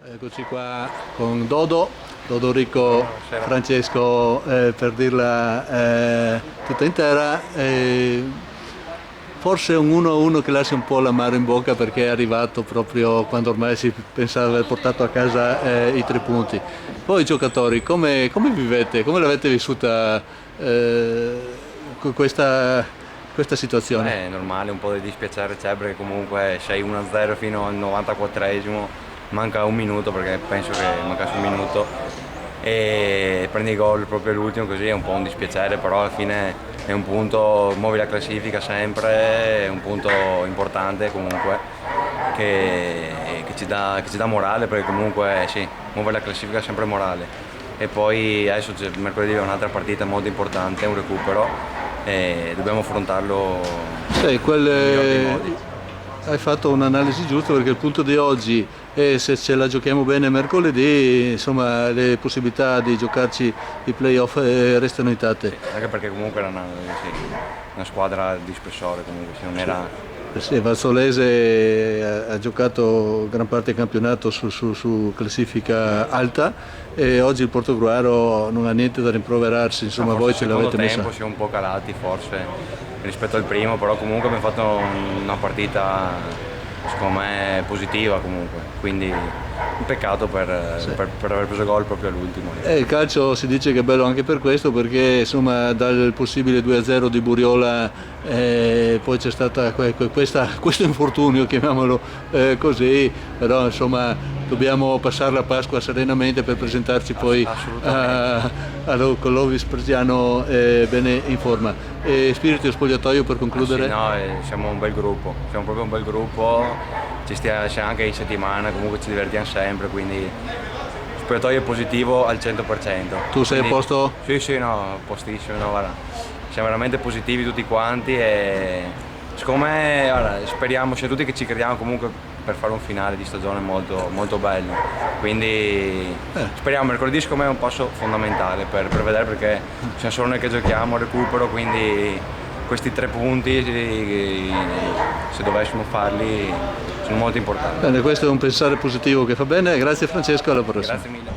Eccoci qua con Dodo Rico, Buonasera. Francesco, per dirla tutta intera. Forse un 1-1 che lascia un po' l'amaro in bocca perché è arrivato proprio quando ormai si pensava di aver portato a casa i 3 punti. Voi giocatori, come vivete, come l'avete vissuta questa situazione? È normale, un po' di dispiacere c'è perché comunque sei 1-0 fino al 94esimo, manca un minuto perché penso che mancasse un minuto e prendi gol proprio all'ultimo, così è un po' un dispiacere, però alla fine è un punto, muovi la classifica sempre, è un punto importante comunque che ci dà morale, perché comunque sì, muovere la classifica è sempre morale. E poi adesso mercoledì è un'altra partita molto importante, un recupero, e dobbiamo affrontarlo Sì, nel miglior dei modi. hai fatto un'analisi giusta perché il punto di oggi è se ce la giochiamo bene mercoledì, insomma le possibilità di giocarci i playoff restano intatte. Anche perché comunque era sì, una squadra di spessore, comunque, se non era. Sì, Valsolese ha giocato gran parte del campionato su classifica alta e oggi il Portogruaro non ha niente da rimproverarsi, insomma Forse voi il ce secondo l'avete messa. tempo si è un po' calati forse rispetto al primo, però comunque abbiamo fatto una partita secondo me positiva comunque, quindi un peccato per aver preso gol proprio all'ultimo. Il calcio si dice che è bello anche per questo perché insomma dal possibile 2-0 di Buriola poi c'è stato questo infortunio, chiamiamolo così, però insomma dobbiamo passare la Pasqua serenamente per presentarci poi con l'Ovis Persiano bene in forma. Spirito e spogliatoio per concludere? Sì, no, siamo un bel gruppo, siamo proprio un bel gruppo, c'è anche in settimana, comunque ci divertiamo sempre, quindi il spogliatoio è positivo al 100%. Tu sei a Quindi, posto? sì, no, postissimo, no, guarda, siamo veramente positivi tutti quanti e secondo me, guarda, speriamo, siamo tutti che ci crediamo comunque per fare un finale di stagione molto, molto bello, quindi speriamo. Mercoledì secondo me è un passo fondamentale per vedere, perché siamo solo noi che giochiamo, recupero, quindi questi 3 punti, se dovessimo farli, sono molto importanti. Bene, questo è un pensare positivo che fa bene, grazie Francesco, alla prossima. Grazie mille.